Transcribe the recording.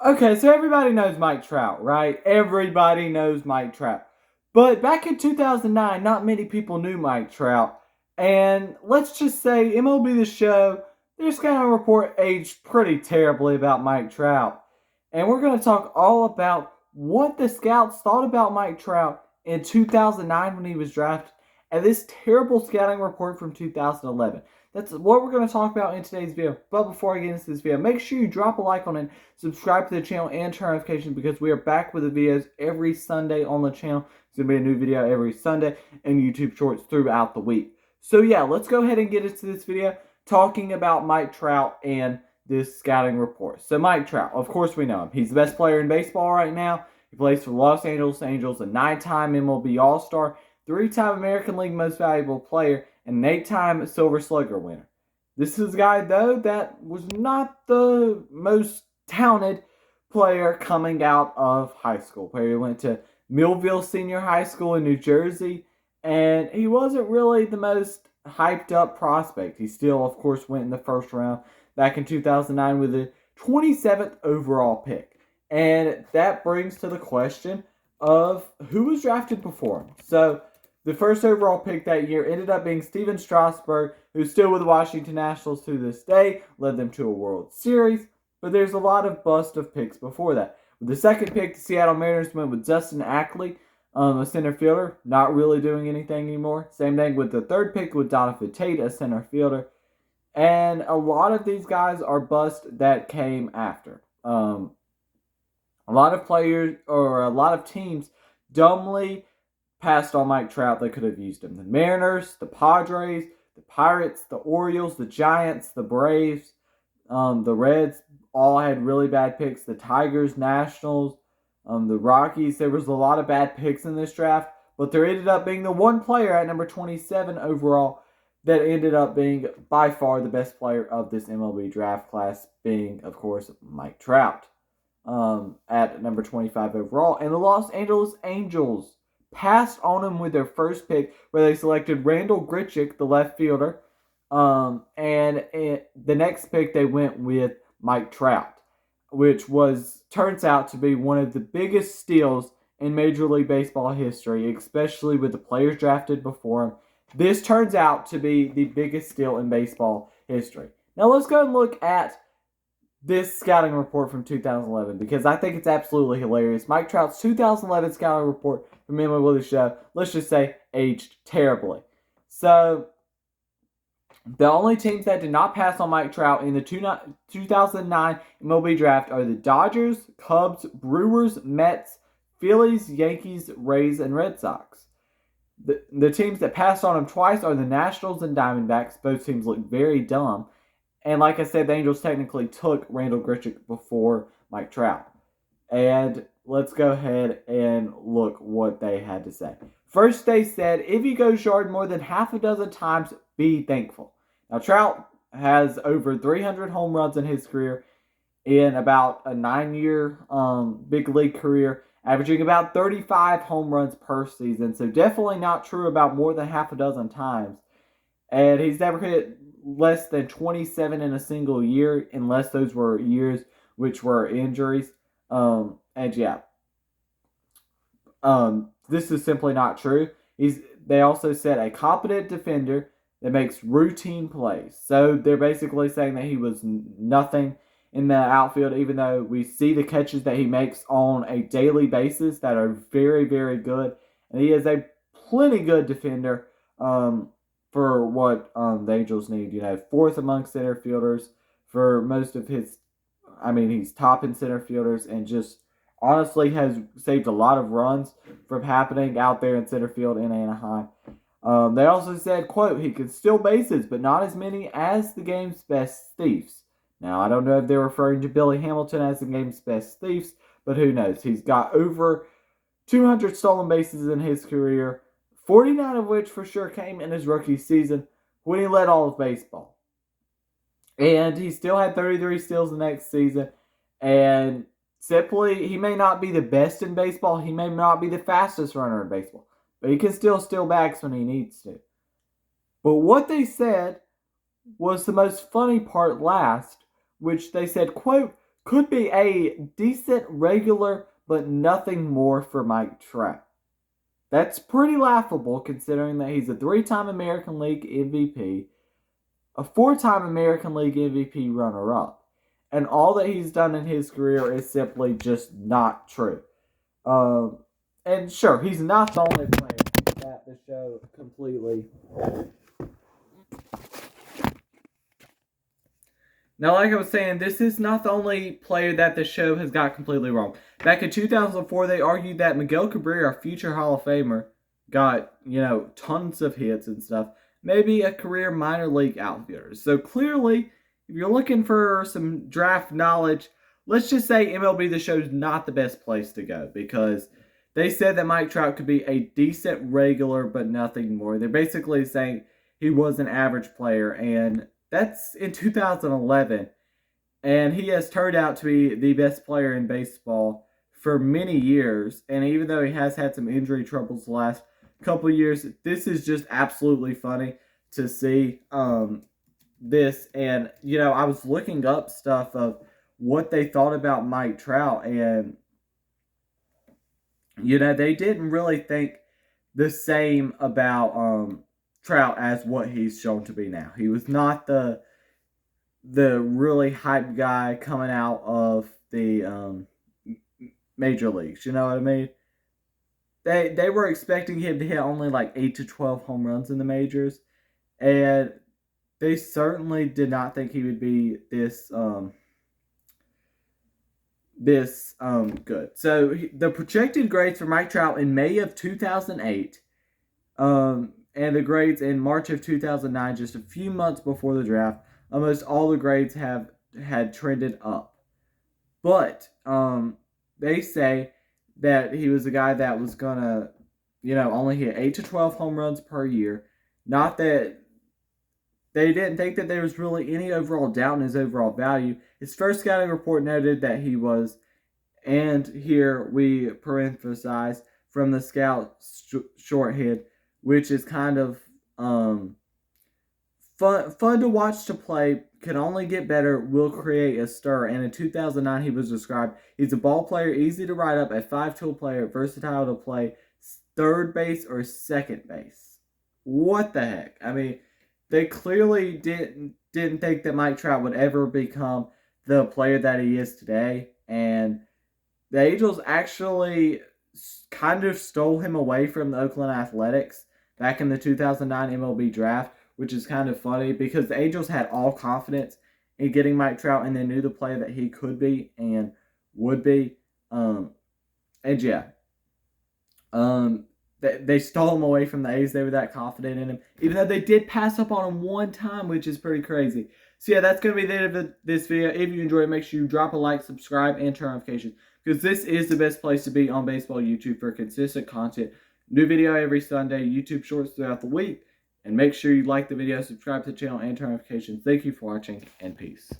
Okay, so everybody knows Mike Trout, right? Everybody knows Mike Trout. But back in 2009, not many people knew Mike Trout. And let's just say MLB The Show, their scouting report aged pretty terribly about Mike Trout. And we're going to talk all about what the scouts thought about Mike Trout in 2009 when he was drafted and this terrible scouting report from 2011. That's what we're going to talk about in today's video. But before I get into this video, make sure you drop a like on it, subscribe to the channel, and turn notifications because we are back with the videos every Sunday on the channel. It's going to be a new video every Sunday and YouTube shorts throughout the week. So yeah, let's go ahead and get into this video talking about Mike Trout and this scouting report. So Mike Trout, of course we know him. He's the best player in baseball right now. He plays for Los Angeles Angels, a 9-time MLB All-Star, 3-time American League Most Valuable Player, and an 8-time Silver Slugger winner. This is a guy, though, that was not the most talented player coming out of high school. He went to Millville Senior High School in New Jersey, and he wasn't really the most hyped up prospect. He still, of course, went in the first round back in 2009 with a 27th overall pick. And that brings to the question of who was drafted before him. So the first overall pick that year ended up being Steven Strasburg, who's still with the Washington Nationals to this day, led them to a World Series, but there's a lot of bust of picks before that. With the second pick, the Seattle Mariners went with Justin Ackley, a center fielder, not really doing anything anymore. Same thing with the third pick with Donovan Tate, a center fielder. And a lot of these guys are bust that came after. A lot of players, or a lot of teams, dumbly passed on Mike Trout. They could have used him. The Mariners, the Padres, the Pirates, the Orioles, the Giants, the Braves, the Reds all had really bad picks. The Tigers, Nationals, the Rockies. There was a lot of bad picks in this draft, but there ended up being the one player at number 27 overall that ended up being by far the best player of this MLB draft class, being, of course, Mike Trout at number 25 overall. And the Los Angeles Angels passed on him with their first pick, where they selected Randall Grichuk, the left fielder. And the next pick, they went with Mike Trout, which turns out to be one of the biggest steals in Major League Baseball history, especially with the players drafted before him. This turns out to be the biggest steal in baseball history. Now let's go and look at this scouting report from 2011 because I think it's absolutely hilarious. Mike Trout's 2011 scouting report from MLB The Show, let's just say, aged terribly. So the only teams that did not pass on Mike Trout in the 2009 MLB Draft are the Dodgers, Cubs, Brewers, Mets, Phillies, Yankees, Rays, and Red Sox. The teams that passed on him twice are the Nationals and Diamondbacks. Both teams look very dumb. And like I said, the Angels technically took Randall Grichuk before Mike Trout. And let's go ahead and look what they had to say. First, they said, if he goes yard more than half a dozen times, be thankful. Now, Trout has over 300 home runs in his career in about a 9-year big league career, averaging about 35 home runs per season. So definitely not true about more than half a dozen times. And he's never hit less than 27 in a single year, unless those were years which were injuries. And yeah, this is simply not true. They also said a competent defender that makes routine plays. So they're basically saying that he was nothing in the outfield, even though we see the catches that he makes on a daily basis that are very, very good. And he is a plenty good defender for what the Angels need. You know, fourth among center fielders for most of his. I mean, he's top in center fielders and just honestly has saved a lot of runs from happening out there in center field in Anaheim. They also said, quote, he can steal bases, but not as many as the game's best thieves. Now, I don't know if they're referring to Billy Hamilton as the game's best thieves, but who knows? He's got over 200 stolen bases in his career, 49 of which for sure came in his rookie season when he led all of baseball. And he still had 33 steals the next season. And simply, he may not be the best in baseball. He may not be the fastest runner in baseball. But he can still steal bags when he needs to. But what they said was the most funny part last, which they said, quote, could be a decent regular, but nothing more for Mike Trout. That's pretty laughable considering that he's a 3-time American League MVP, a 4-time American League MVP runner-up, and all that he's done in his career is simply just not true. And sure, he's not the only player that the show completely... Now, like I was saying, this is not the only player that the show has got completely wrong. Back in 2004, they argued that Miguel Cabrera, a future Hall of Famer, got, tons of hits and stuff. Maybe a career minor league outfielder. So clearly, if you're looking for some draft knowledge, let's just say MLB The Show is not the best place to go, because they said that Mike Trout could be a decent regular, but nothing more. They're basically saying he was an average player, and that's in 2011, and he has turned out to be the best player in baseball for many years. And even though he has had some injury troubles the last couple of years, this is just absolutely funny to see this. And, I was looking up stuff of what they thought about Mike Trout, and, they didn't really think the same about Trout as what he's shown to be now. He was not the really hyped guy coming out of the major leagues. You know what I mean? They were expecting him to hit only like 8 to 12 home runs in the majors, and they certainly did not think he would be this good. So the projected grades for Mike Trout in May of 2008. And the grades in March of 2009, just a few months before the draft, almost all the grades had trended up. But they say that he was a guy that was going to, only hit 8 to 12 home runs per year. Not that they didn't think that there was really any overall doubt in his overall value. His first scouting report noted that he was, and here we parenthesize from the scout shorthand, which is kind of fun to watch to play, can only get better, will create a stir. And in 2009, he was described, he's a ball player, easy to write up, a 5-tool player, versatile to play third base or second base. What the heck? I mean, they clearly didn't think that Mike Trout would ever become the player that he is today. And the Angels actually kind of stole him away from the Oakland Athletics back in the 2009 MLB Draft, which is kind of funny because the Angels had all confidence in getting Mike Trout, and they knew the player that he could be and would be. They stole him away from the A's. They were that confident in him, even though they did pass up on him one time, which is pretty crazy. So yeah, that's going to be the end of this video. If you enjoyed, make sure you drop a like, subscribe, and turn notifications, because this is the best place to be on baseball YouTube for consistent content. New video every Sunday, YouTube shorts throughout the week. And make sure you like the video, subscribe to the channel, and turn notifications. Thank you for watching, and peace.